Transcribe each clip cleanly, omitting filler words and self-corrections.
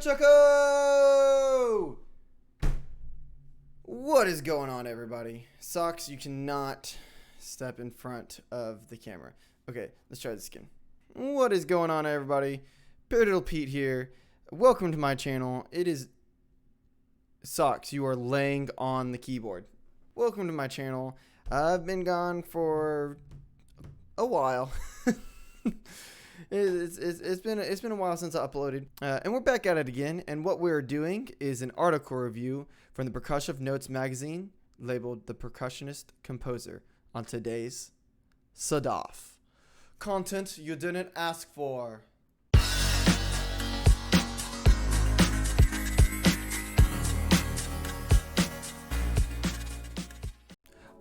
Choco! What is going on, everybody? Socks, you cannot step in front of the camera. Okay, let's try this again. What is going on, everybody? ParadiddlePete here. Welcome to my channel. It is Socks. You are laying on the keyboard. Welcome to my channel. I've been gone for a while. It's been a while since I uploaded, and we're back at it again. And what we're doing is an article review from the Percussive Notes magazine labeled "The Percussionist Composer" on today's CYDAF. Content you didn't ask for.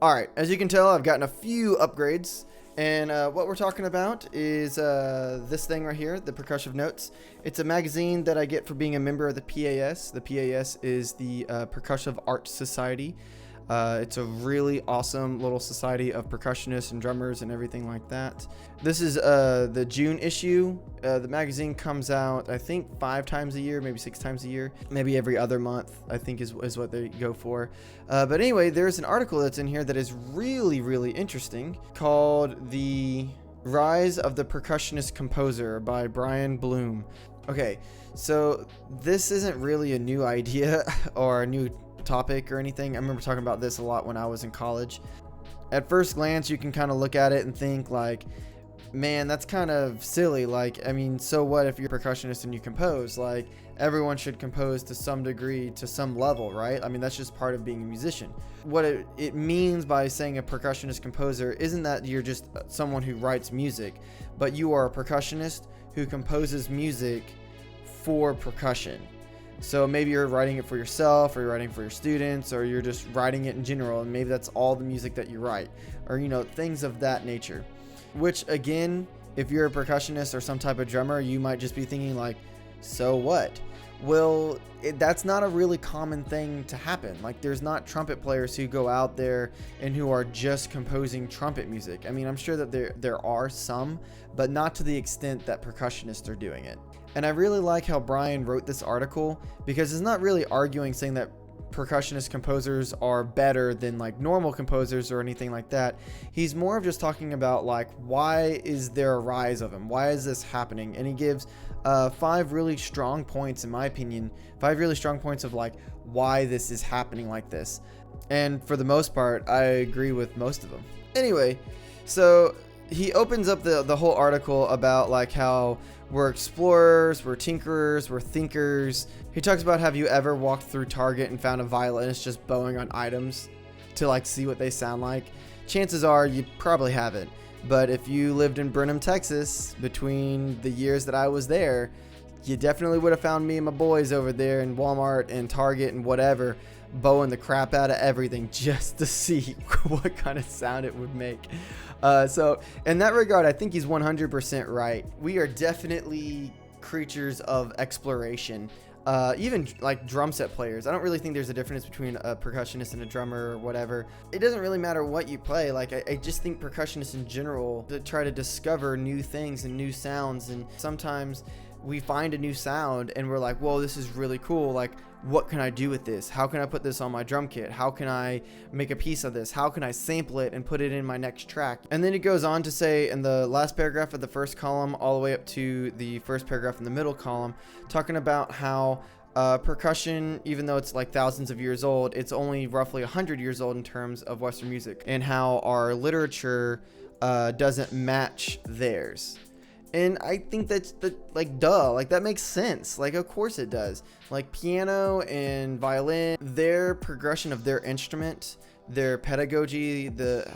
Alright, as you can tell, I've gotten a few upgrades. And what we're talking about is this thing right here, the Percussive Notes. It's a magazine that I get for being a member of the PAS. The PAS is the Percussive Arts Society. It's a really awesome little society of percussionists and drummers and everything like that. This is the June issue. The magazine comes out, I think, 5 times a year, maybe 6 times a year, maybe every other month, I think is what they go for. But anyway, there's an article that's in here that is really, really interesting called "The Rise of the Percussionist Composer" by Brian Blume. Okay, so this isn't really a new idea or a new topic or anything. I remember talking about this a lot when I was in college. At first glance, you can kind of look at it and think like, man, that's kind of silly. Like, I mean, so what if you're a percussionist and you compose? Like, everyone should compose to some degree, to some level, right? I mean, that's just part of being a musician. What it means by saying a percussionist composer isn't that you're just someone who writes music, but you are a percussionist who composes music for percussion. So maybe you're writing it for yourself, or you're writing for your students, or you're just writing it in general, and maybe that's all the music that you write, or, you know, things of that nature. Which, again, if you're a percussionist or some type of drummer, you might just be thinking like, so what? Well, that's not a really common thing to happen. Like, there's not trumpet players who go out there and who are just composing trumpet music. I mean, I'm sure that there are some, but not to the extent that percussionists are doing it. And I really like how Brian wrote this article, because it's not really arguing saying that percussionist composers are better than like normal composers or anything like that. He's more of just talking about like, why is there a rise of them? Why is this happening? And he gives 5 really strong points, in my opinion, 5 really strong points of like why this is happening like this. And for the most part, I agree with most of them. Anyway, so he opens up the whole article about like how we're explorers, we're tinkerers, we're thinkers. He talks about, have you ever walked through Target and found a violinist just bowing on items to like see what they sound like? Chances are you probably haven't. But if you lived in Brenham, Texas, between the years that I was there, you definitely would have found me and my boys over there in Walmart and Target and whatever, bowing the crap out of everything just to see what kind of sound it would make. So in that regard, I think he's 100% right. We are definitely creatures of exploration. Even like drum set players, I don't really think there's a difference between a percussionist and a drummer or whatever. It doesn't really matter what you play. Like, I just think percussionists in general try to discover new things and new sounds, and sometimes we find a new sound and we're like, whoa, this is really cool. Like, what can I do with this? How can I put this on my drum kit? How can I make a piece of this? How can I sample it and put it in my next track? And then it goes on to say in the last paragraph of the first column all the way up to the first paragraph in the middle column, talking about how percussion, even though it's like thousands of years old, it's only roughly 100 years old in terms of Western music, and how our literature doesn't match theirs. And I think that's like, duh, like that makes sense. Like, of course it does. Like, piano and violin, their progression of their instrument, their pedagogy, the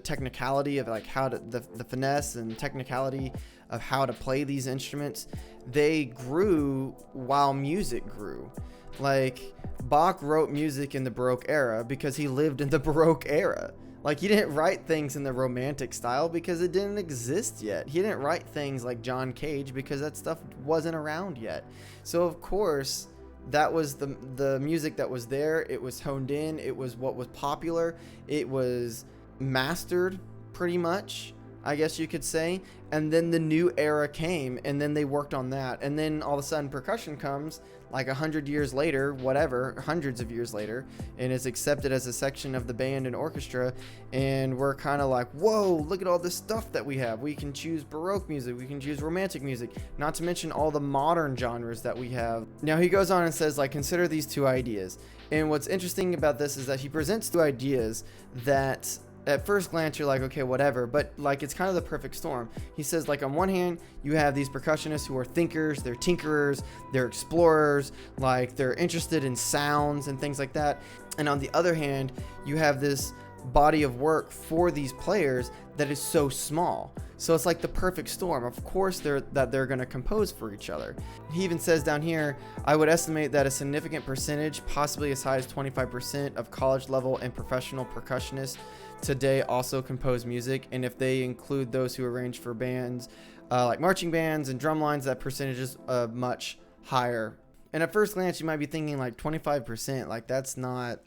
technicality of like how to, the finesse and technicality of how to play these instruments, they grew while music grew. Like, Bach wrote music in the Baroque era because he lived in the Baroque era. Like, he didn't write things in the Romantic style because it didn't exist yet. He didn't write things like John Cage because that stuff wasn't around yet. So, of course, that was the music that was there. It was honed in. It was what was popular. It was mastered pretty much I guess you could say. And then the new era came, and then they worked on that. And then all of a sudden percussion comes like 100 years later, whatever, hundreds of years later, and is accepted as a section of the band and orchestra. And we're kind of like, whoa, look at all this stuff that we have. We can choose Baroque music, we can choose romantic music, not to mention all the modern genres that we have. Now he goes on and says, like, consider these two ideas. And what's interesting about this is that he presents two ideas that at first glance you're like, okay, whatever, but like it's kind of the perfect storm. He says, like, on one hand you have these percussionists who are thinkers, they're tinkerers, they're explorers, like they're interested in sounds and things like that. And on the other hand, you have this body of work for these players that is so small. So it's like the perfect storm. Of course they're going to compose for each other. He even says down here, I would estimate that a significant percentage, possibly as high as 25% of college level and professional percussionists today also compose music. And if they include those who arrange for bands like marching bands and drum lines, that percentage is much higher. And at first glance you might be thinking like 25%, like that's not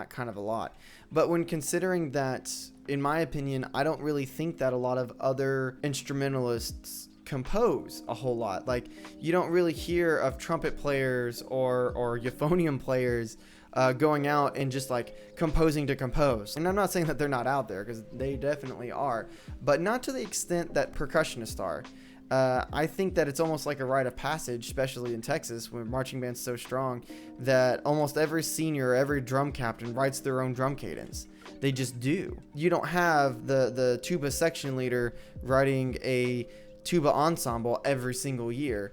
kind of a lot. But when considering that, in my opinion, I don't really think that a lot of other instrumentalists compose a whole lot. Like, you don't really hear of trumpet players or euphonium players going out and just like composing to compose. And I'm not saying that they're not out there, because they definitely are, but not to the extent that percussionists are. I think that it's almost like a rite of passage, especially in Texas, where marching band's so strong that almost every senior, every drum captain writes their own drum cadence. They just do. You don't have the tuba section leader writing a tuba ensemble every single year.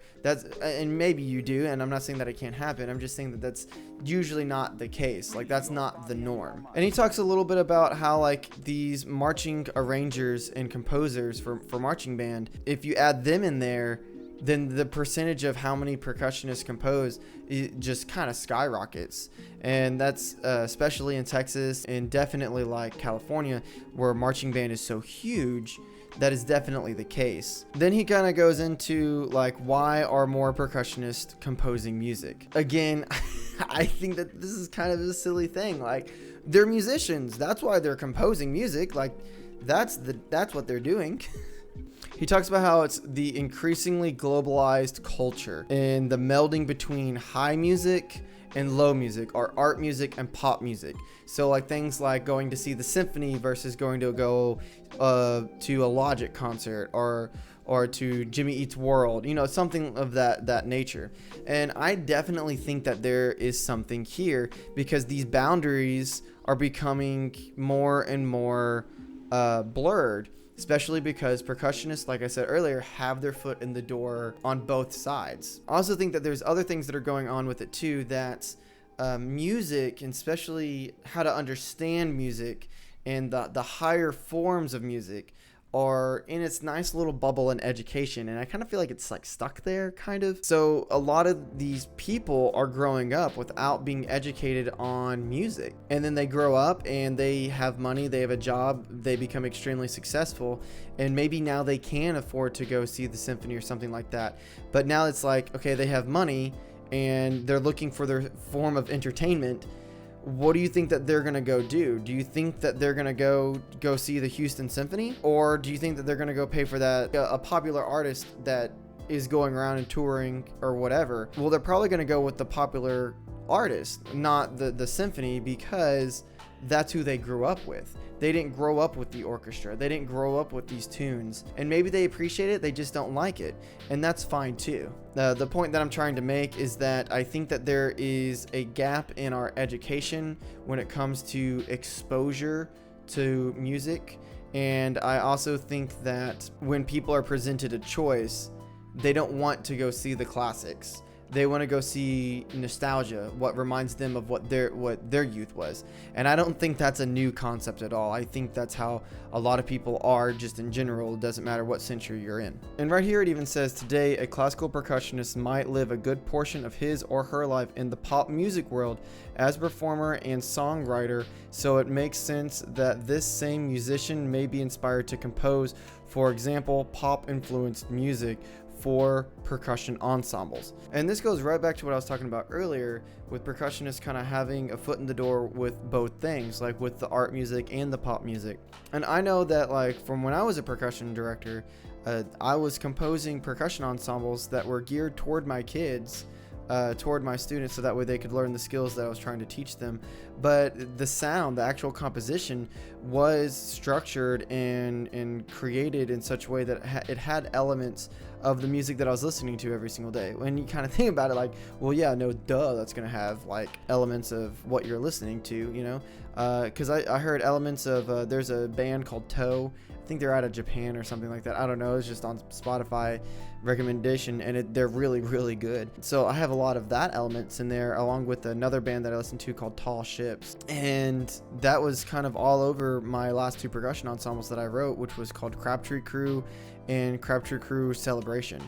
And maybe you do, and I'm not saying that it can't happen. I'm just saying that that's usually not the case. Like, that's not the norm. And he talks a little bit about how, like, these marching arrangers and composers for marching band, if you add them in there, then the percentage of how many percussionists compose, it just kind of skyrockets. And that's especially in Texas, and definitely like California, where marching band is so huge. That is definitely the case. Then he kind of goes into like, why are more percussionists composing music? Again, I think that this is kind of a silly thing. Like, they're musicians. That's why they're composing music. Like, that's what they're doing. He talks about how it's the increasingly globalized culture and the melding between high music and low music, or art music and pop music. So like things like going to see the symphony versus going to go to a Logic concert or to Jimmy Eats World, you know, something of that nature. And I definitely think that there is something here, because these boundaries are becoming more and more blurred, especially because percussionists, like I said earlier, have their foot in the door on both sides. I also think that there's other things that are going on with it too, that music, and especially how to understand music and the higher forms of music, are in its nice little bubble in education, and I kind of feel like it's like stuck there, kind of. So a lot of these people are growing up without being educated on music, and then they grow up and they have money, they have a job, they become extremely successful, and maybe now they can afford to go see the symphony or something like that. But now it's like, okay, they have money and they're looking for their form of entertainment. What do you think that they're going to go do? Do you think that they're going to go see the Houston Symphony? Or do you think that they're going to go pay for that, a popular artist that is going around and touring or whatever? Well, they're probably going to go with the popular artist, not the symphony, because that's who they grew up with. They didn't grow up with the orchestra. They didn't grow up with these tunes. And maybe they appreciate it, they just don't like it. And that's fine too. The point that I'm trying to make is that I think that there is a gap in our education when it comes to exposure to music. And I also think that when people are presented a choice, they don't want to go see the classics. They want to go see nostalgia, what reminds them of what their youth was. And I don't think that's a new concept at all. I think that's how a lot of people are just in general. It doesn't matter what century you're in. And right here it even says, today a classical percussionist might live a good portion of his or her life in the pop music world as a performer and songwriter, so it makes sense that this same musician may be inspired to compose, for example, pop influenced music for percussion ensembles. And this goes right back to what I was talking about earlier with percussionists kind of having a foot in the door with both things, like with the art music and the pop music. And I know that, like, from when I was a percussion director, I was composing percussion ensembles that were geared toward my kids, toward my students, so that way they could learn the skills that I was trying to teach them. But the sound, the actual composition, was structured and created in such a way that it had elements of the music that I was listening to every single day. When you kind of think about it, like, well, yeah, no, duh, that's gonna have like elements of what you're listening to, you know, because I heard elements of there's a band called Toe. I think they're out of Japan or something like that. I don't know. It's just on Spotify recommendation, and they're really, really good. So I have a lot of that elements in there, along with another band that I listen to called Tall Ships. And that was kind of all over my last two percussion ensembles that I wrote, which was called Crabtree Crew and Crabtree Crew Celebration.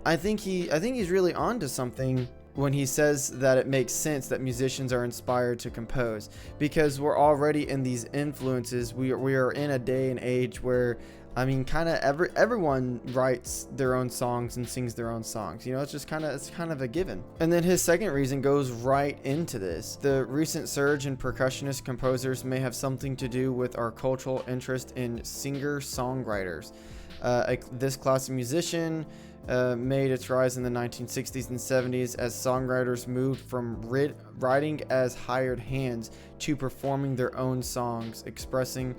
I think he's really onto something when he says that it makes sense that musicians are inspired to compose, because we're already in these influences. We are in a day and age where, I mean, kind of everyone writes their own songs and sings their own songs. You know, it's kind of a given. And then his second reason goes right into this. The recent surge in percussionist composers may have something to do with our cultural interest in singer-songwriters. This class of musician made its rise in the 1960s and 70s as songwriters moved from writing as hired hands to performing their own songs, expressing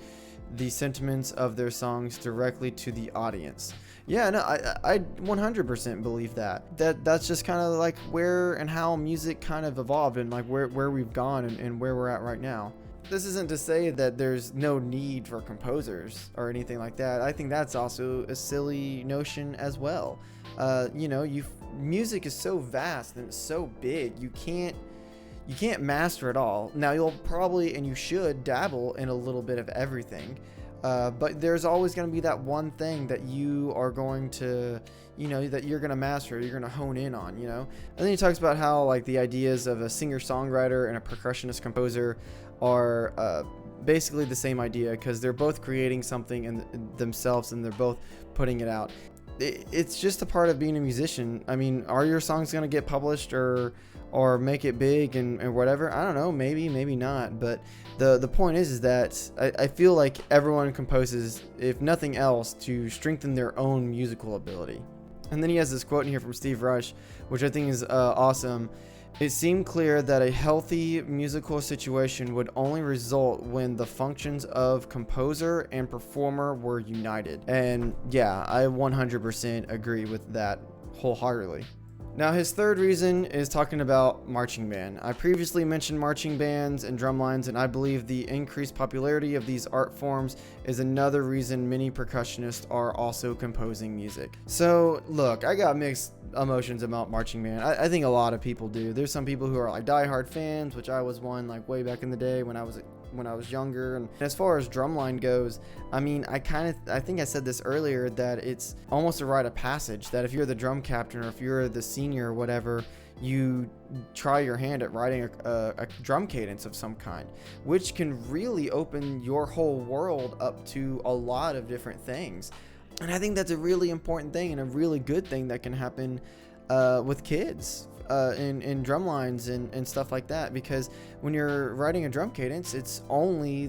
the sentiments of their songs directly to the audience. Yeah, no, I 100% believe that's just kind of like where and how music kind of evolved, and like where we've gone and where we're at right now. This isn't to say that there's no need for composers or anything like that. I think that's also a silly notion as well. You know, music is so vast and it's so big. You can't master it all. Now, you'll probably, and you should, dabble in a little bit of everything. But there's always going to be that one thing that you are going to, you know, that you're going to master, you're going to hone in on, you know. And then he talks about how, like, the ideas of a singer-songwriter and a percussionist composer are basically the same idea, because they're both creating something in themselves and they're both putting it out. It's just a part of being a musician. I mean, are your songs going to get published or make it big and whatever? I don't know, maybe not. But the point is that I feel like everyone composes, if nothing else, to strengthen their own musical ability. And then he has this quote in here from Steve Rush, which I think is awesome. It seemed clear that a healthy musical situation would only result when the functions of composer and performer were united. And yeah, I 100% agree with that wholeheartedly. Now, his third reason is talking about marching band. I previously mentioned marching bands and drumlines, and I believe the increased popularity of these art forms is another reason many percussionists are also composing music. So, look, I got mixed emotions about marching band. I think a lot of people do. There's some people who are like diehard fans, which I was one, like way back in the day when I was younger. And as far as drumline goes, I mean, I think I said this earlier, that it's almost a rite of passage that if you're the drum captain or if you're the senior or whatever, you try your hand at writing a drum cadence of some kind, which can really open your whole world up to a lot of different things. And I think that's a really important thing and a really good thing that can happen with kids in drum lines and stuff like that, because when you're writing a drum cadence, it's only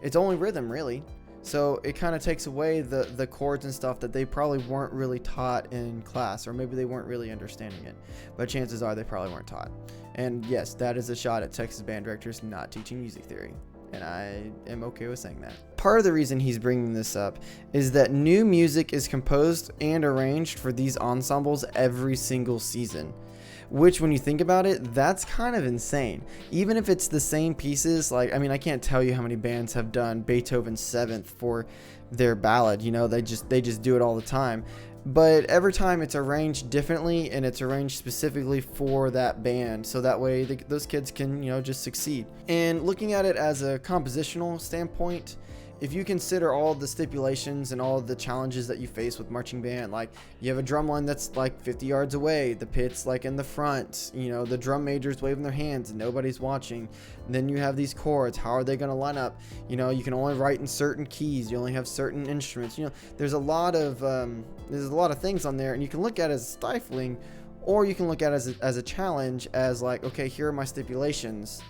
rhythm, really. So it kind of takes away the chords and stuff that they probably weren't really taught in class, or maybe they weren't really understanding it, but chances are they probably weren't taught. And yes, that is a shot at Texas band directors not teaching music theory, and I am okay with saying that. Part of the reason he's bringing this up is that new music is composed and arranged for these ensembles every single season, which, when you think about it, that's kind of insane. Even if it's the same pieces, like, I mean, I can't tell you how many bands have done Beethoven's Seventh for their ballad, you know, they just do it all the time. But every time it's arranged differently, and it's arranged specifically for that band, so that way those kids can, you know, just succeed. And looking at it as a compositional standpoint, if you consider all the stipulations and all the challenges that you face with marching band, like you have a drum line that's like 50 yards away, the pit's like in the front, you know, the drum majors waving their hands and nobody's watching. And then you have these chords, how are they going to line up? You know, you can only write in certain keys, you only have certain instruments. You know, there's a lot of things on there, and you can look at it as stifling, or you can look at it as a challenge, as like, okay, here are my stipulations,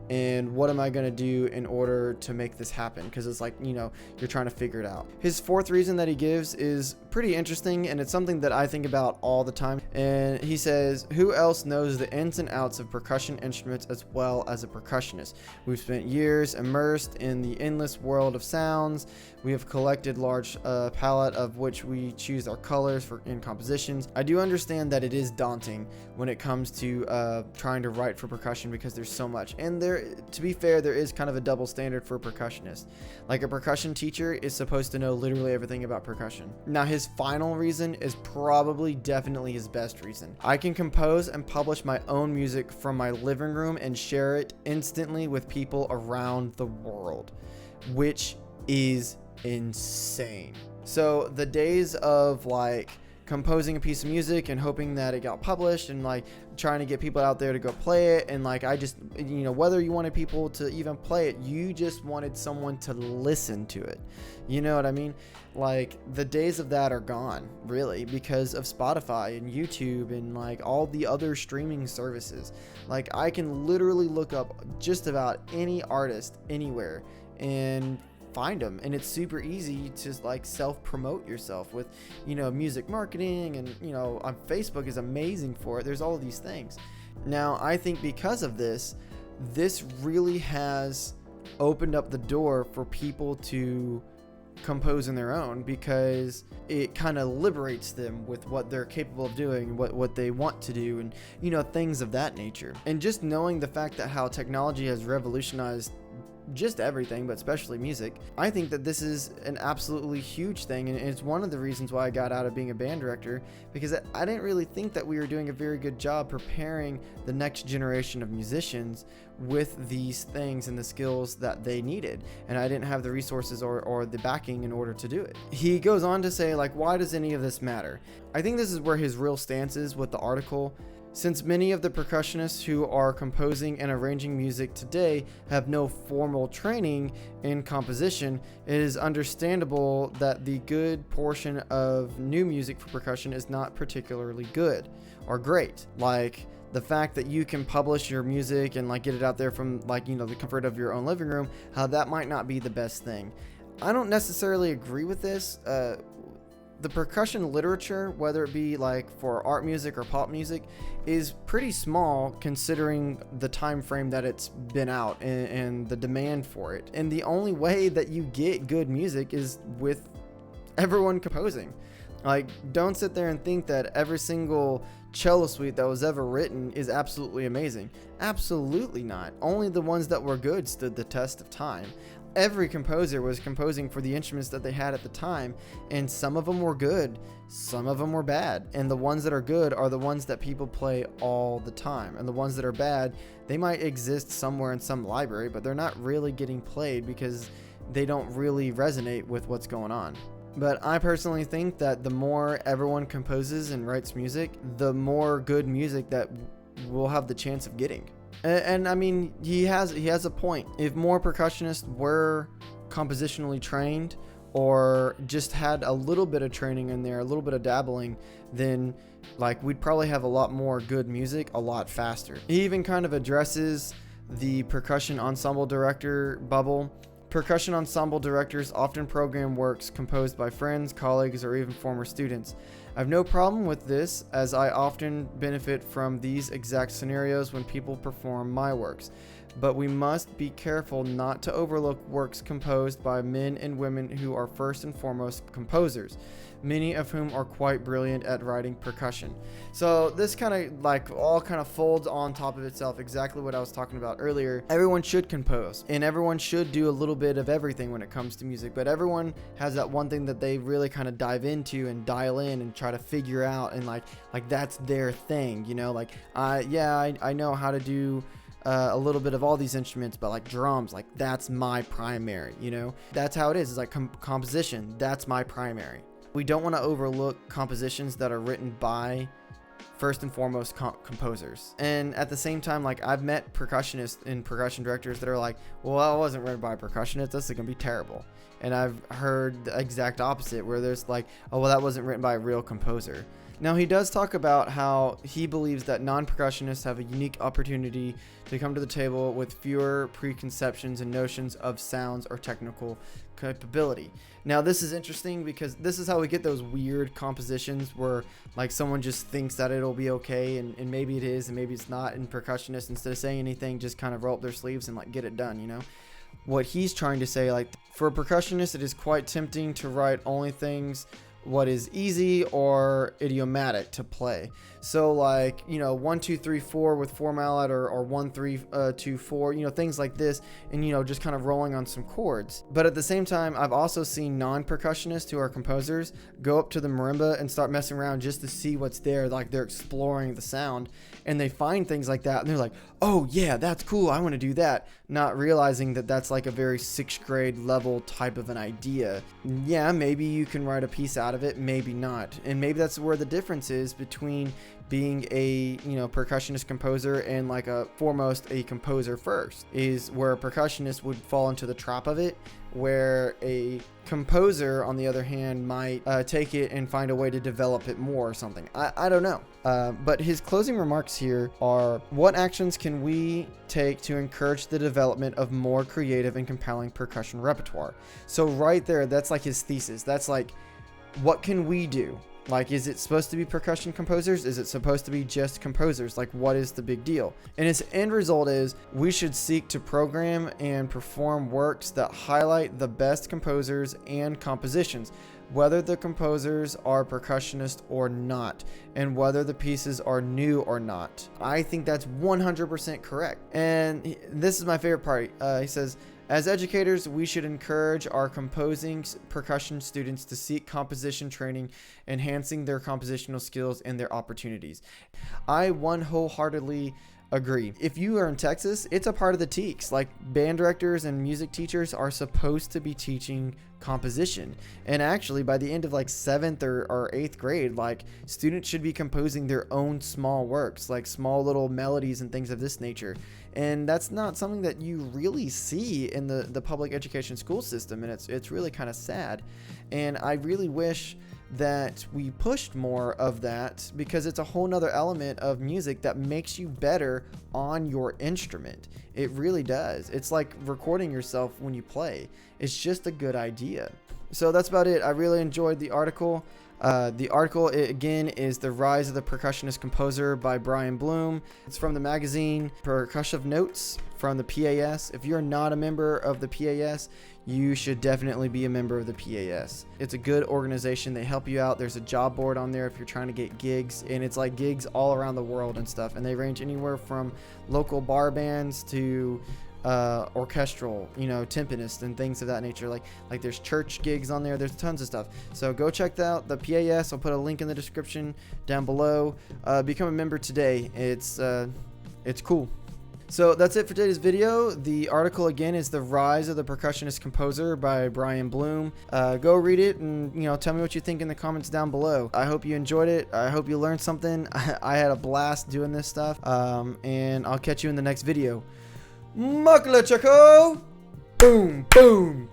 and what am I going to do in order to make this happen? Because it's like, you know, you're trying to figure it out. His fourth reason that he gives is pretty interesting, and it's something that I think about all the time. And he says, who else knows the ins and outs of percussion instruments as well as a percussionist? We've spent years immersed in the endless world of sounds. We have collected large palette of which we choose our colors in compositions. I do understand that it is daunting when it comes to trying to write for percussion, because there's so much. And to be fair, there is kind of a double standard for a percussionist. Like, a percussion teacher is supposed to know literally everything about percussion. Now, his final reason is probably definitely his best reason. I can compose and publish my own music from my living room and share it instantly with people around the world, which is insane. So the days of like composing a piece of music and hoping that it got published and like trying to get people out there to go play it, and like, I just, you know, whether you wanted people to even play it, you just wanted someone to listen to it. You know what I mean? Like, the days of that are gone, really, because of Spotify and YouTube and like all the other streaming services. Like, I can literally look up just about any artist anywhere and find them, and it's super easy to like self-promote yourself with, you know, music marketing, and, you know, on Facebook is amazing for it. There's all of these things. Now, I think because of this really has opened up the door for people to compose in their own, because it kind of liberates them with what they're capable of doing, what they want to do, and, you know, things of that nature. And just knowing the fact that how technology has revolutionized just everything, but especially music, I think that this is an absolutely huge thing, and it's one of the reasons why I got out of being a band director, because I didn't really think that we were doing a very good job preparing the next generation of musicians with these things and the skills that they needed, and I didn't have the resources or the backing in order to do it. He goes on to say, like, why does any of this matter? I think this is where his real stance is with the article. Since many of the percussionists who are composing and arranging music today have no formal training in composition, it is understandable that the good portion of new music for percussion is not particularly good or great. Like, the fact that you can publish your music and like get it out there from, like, you know, the comfort of your own living room, how that might not be the best thing. I don't necessarily agree with this. The percussion literature, whether it be like for art music or pop music, is pretty small considering the time frame that it's been out and the demand for it. And the only way that you get good music is with everyone composing. Like, don't sit there and think that every single cello suite that was ever written is absolutely amazing. Absolutely not. Only the ones that were good stood the test of time. Every composer was composing for the instruments that they had at the time, and some of them were good, some of them were bad, and the ones that are good are the ones that people play all the time, and the ones that are bad, they might exist somewhere in some library, but they're not really getting played because they don't really resonate with what's going on. But I personally think that the more everyone composes and writes music, the more good music that we'll have the chance of getting. And I mean, he has a point. If more percussionists were compositionally trained, or just had a little bit of training in there, a little bit of dabbling, then like we'd probably have a lot more good music a lot faster. He even kind of addresses the percussion ensemble director bubble. Percussion ensemble directors often program works composed by friends, colleagues, or even former students. I have no problem with this, as I often benefit from these exact scenarios when people perform my works. But we must be careful not to overlook works composed by men and women who are first and foremost composers, many of whom are quite brilliant at writing percussion. So this kind of like all kind of folds on top of itself, exactly what I was talking about earlier. Everyone should compose, and everyone should do a little bit of everything when it comes to music, but everyone has that one thing that they really kind of dive into and dial in and try to figure out, and like that's their thing, you know. Like I know how to do a little bit of all these instruments, but like drums, like that's my primary, you know? That's how it is. It's like composition, that's my primary. We don't want to overlook compositions that are written by first and foremost composers. And at the same time, like I've met percussionists and percussion directors that are like, well, that wasn't written by a percussionist, this is gonna be terrible. And I've heard the exact opposite, where there's like, oh, well, that wasn't written by a real composer. Now, he does talk about how he believes that non-percussionists have a unique opportunity to come to the table with fewer preconceptions and notions of sounds or technical capability. Now, this is interesting because this is how we get those weird compositions where like someone just thinks that it'll be okay, and maybe it is and maybe it's not, and percussionists, instead of saying anything, just kind of roll up their sleeves and like get it done, you know? What he's trying to say, like, for a percussionist, it is quite tempting to write only things what is easy or idiomatic to play. So like, you know, 1 2 3 4 with 4 mallet, or 1 3 2 4, you know, things like this, and you know, just kind of rolling on some chords. But at the same time, I've also seen non-percussionists who are composers go up to the marimba and start messing around just to see what's there. Like they're exploring the sound, and they find things like that, and they're like, oh yeah, that's cool, I want to do that, not realizing that that's like a very 6th grade level type of an idea. Yeah, maybe you can write a piece out of it, maybe not. And maybe that's where the difference is between being a, you know, percussionist composer and like a composer first, is where a percussionist would fall into the trap of it, where a composer on the other hand might take it and find a way to develop it more or something. I don't know. But his closing remarks here are, what actions can we take to encourage the development of more creative and compelling percussion repertoire? So right there, that's like his thesis. That's like, what can we do? Like, is it supposed to be percussion composers? Is it supposed to be just composers? Like, what is the big deal? And his end result is, we should seek to program and perform works that highlight the best composers and compositions, whether the composers are percussionists or not, and whether the pieces are new or not. I think that's 100% correct. And this is my favorite part. He says, as educators, we should encourage our composing percussion students to seek composition training, enhancing their compositional skills and their opportunities. I wholeheartedly agree. If you are in Texas, it's a part of the TEKS. Like, band directors and music teachers are supposed to be teaching composition. And actually, by the end of like 7th or 8th grade, like, students should be composing their own small works, like small little melodies and things of this nature. And that's not something that you really see in the public education school system, and it's really kind of sad. And I really wish that we pushed more of that, because it's a whole nother element of music that makes you better on your instrument. It really does. It's like recording yourself when you play. It's just a good idea. So that's about it. I really enjoyed the article. The article, again, is The Rise of the Percussionist Composer by Brian Blume. It's from the magazine Percussive Notes from the PAS. If you're not a member of the PAS, you should definitely be a member of the PAS. It's a good organization. They help you out. There's a job board on there if you're trying to get gigs, and it's like gigs all around the world and stuff. And they range anywhere from local bar bands to orchestral, you know, timpanists and things of that nature. Like there's church gigs on there. There's tons of stuff. So go check out the PAS. I'll put a link in the description down below. Become a member today. It's cool. So that's it for today's video. The article again is The Rise of the Percussionist Composer by Brian Blume. Go read it and, you know, tell me what you think in the comments down below. I hope you enjoyed it. I hope you learned something. I had a blast doing this stuff. And I'll catch you in the next video. Makla Choco! Boom, boom!